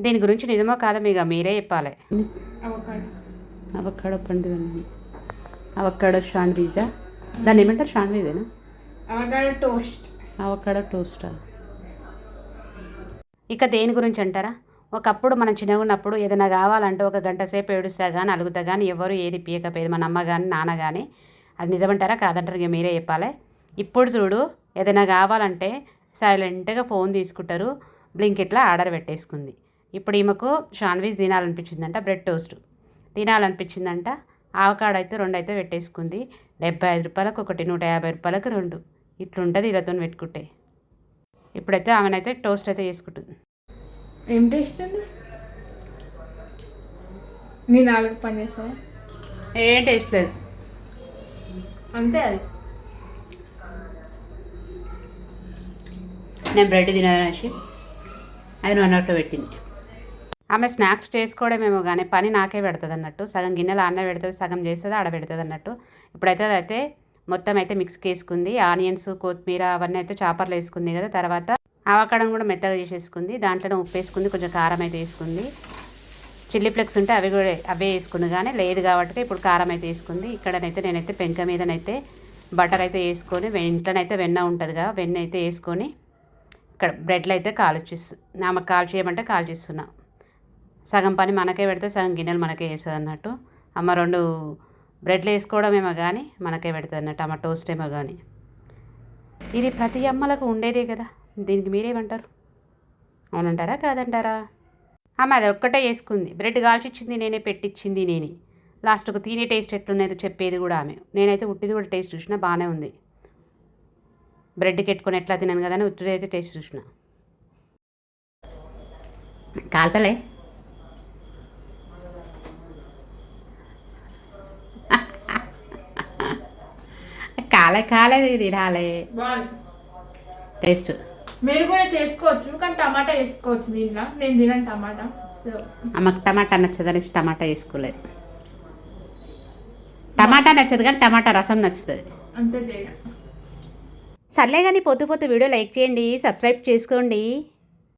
దీని గురించి నిజమో కాదో మీకు మీరే చెప్పాలి. అవకాడో అవకాడో పండుగ, అవకాడో శాండ్విచా, దాన్ని ఏమంటారు? శాండ్విచేనా? Avocado toast. అవకాడో టోస్టా? ఇక దేని గురించి అంటారా? ఒకప్పుడు మనం చిన్నగా ఉన్నప్పుడు ఏదైనా కావాలంటే ఒక గంట సేపు ఏడుస్తా కానీ అలుగుతా కానీ ఎవరు ఏది పీయకపోయేది, మన అమ్మ కానీ నాన్న కానీ. అది నిజమంటారా కాదంటారు? ఇక మీరే చెప్పాలి. ఇప్పుడు చూడు, ఏదైనా కావాలంటే సైలెంట్గా ఫోన్ తీసుకుంటారు, బ్లింకిట్లో ఆర్డర్ పెట్టేసుకుంది. ఇప్పుడు ఈమెకు శాండ్విచ్ తినాలనిపించిందంట, బ్రెడ్ టోస్ట్ తినాలనిపించిందంట, ఆవకాడ అయితే 2 అయితే పెట్టేసుకుంది. 75 రూపాయలకు ఒకటి, 150 రూపాయలకు 2. ఇట్లుంటుంది వీళ్ళతో పెట్టుకుంటే. ఇప్పుడైతే ఆమెనైతే టోస్ట్ అయితే చేసుకుంటుంది. ఏం టేస్ట్ ఉంది? నీ నాలుగు పని చేస్తావా? ఏం టేస్ట్ లేదు, అంతే. అది నేను బ్రెడ్ తినాలనేసి అది అన్నట్టు పెట్టింది. ఆమె స్నాక్స్ చేసుకోవడమేమో కానీ పని నాకే పెడుతుంది అన్నట్టు. సగం గిన్నెలు అన్న పెడుతుంది, సగం చేస్తుంది, ఆడ పెడుతుంది అన్నట్టు. ఇప్పుడైతే అదైతే మొత్తం అయితే మిక్స్కి వేసుకుంది. ఆనియన్స్, కొత్తిమీర అవన్నీ అయితే చాపర్లు వేసుకుంది కదా. తర్వాత ఆవకాడం కూడా మెత్తగా చేసేసుకుంది. దాంట్లోనే ఉప్పు వేసుకుంది, కొంచెం కారం అయితే వేసుకుంది. చిల్లీ ఫ్లేక్స్ ఉంటే అవి కూడా అవే వేసుకుంది, కానీ లేదు కాబట్టి ఇప్పుడు కారం అయితే వేసుకుంది. ఇక్కడనైతే నేనైతే పెంక మీదనైతే బటర్ అయితే వేసుకొని, ఇంట్లోనైతే వెన్న ఉంటుంది కదా, వెన్న అయితే వేసుకొని ఇక్కడ బ్రెడ్లు అయితే కాల్చిస్తున్నా. ఆమెకు కాల్చేయమంటే కాల్చిస్తున్నా. సగం పని మనకే పెడితే సగం గిన్నెలు మనకే వేస్తుంది అన్నట్టు. అమ్మ 2 బ్రెడ్లు వేసుకోవడమేమో కానీ మనకే పెడుతుంది అన్నట్టు, అమ్మ టోస్ట్ ఏమో కానీ. ఇది ప్రతి అమ్మలకు ఉండేదే కదా. దీనికి మీరేమంటారు? అవునంటారా కాదంటారా? అమ్మ అది ఒక్కటే వేసుకుంది, బ్రెడ్ కాల్చిచ్చింది నేనే, పెట్టించింది నేనే. లాస్ట్కు తినే టేస్ట్ ఎట్లున్నదో చెప్పేది కూడా ఆమె. నేనైతే ఉట్టిది కూడా టేస్ట్ చూసినా బాగానే ఉంది. బ్రెడ్కి పెట్టుకొని ఎట్లా తిన్నాను కదా అని ఉట్టిది అయితే టేస్ట్ చూసిన. కాల్తలే కాలేదు, ఇది రాలే టేస్ట్. మీరు కూడా చేసుకోవచ్చు, కానీ టమాటా వేసుకోవచ్చు దీంట్లో. నేను తినను టమాటా. సో అమ్మకు టమాటా నచ్చదని టమాటా వేసుకోలేదు. టమాటా నచ్చదు కానీ టమాటా రసం నచ్చుతుంది, అంతే తేడా. సర్లే కానీ పొద్దు వీడియో లైక్ చేయండి, సబ్స్క్రైబ్ చేసుకోండి.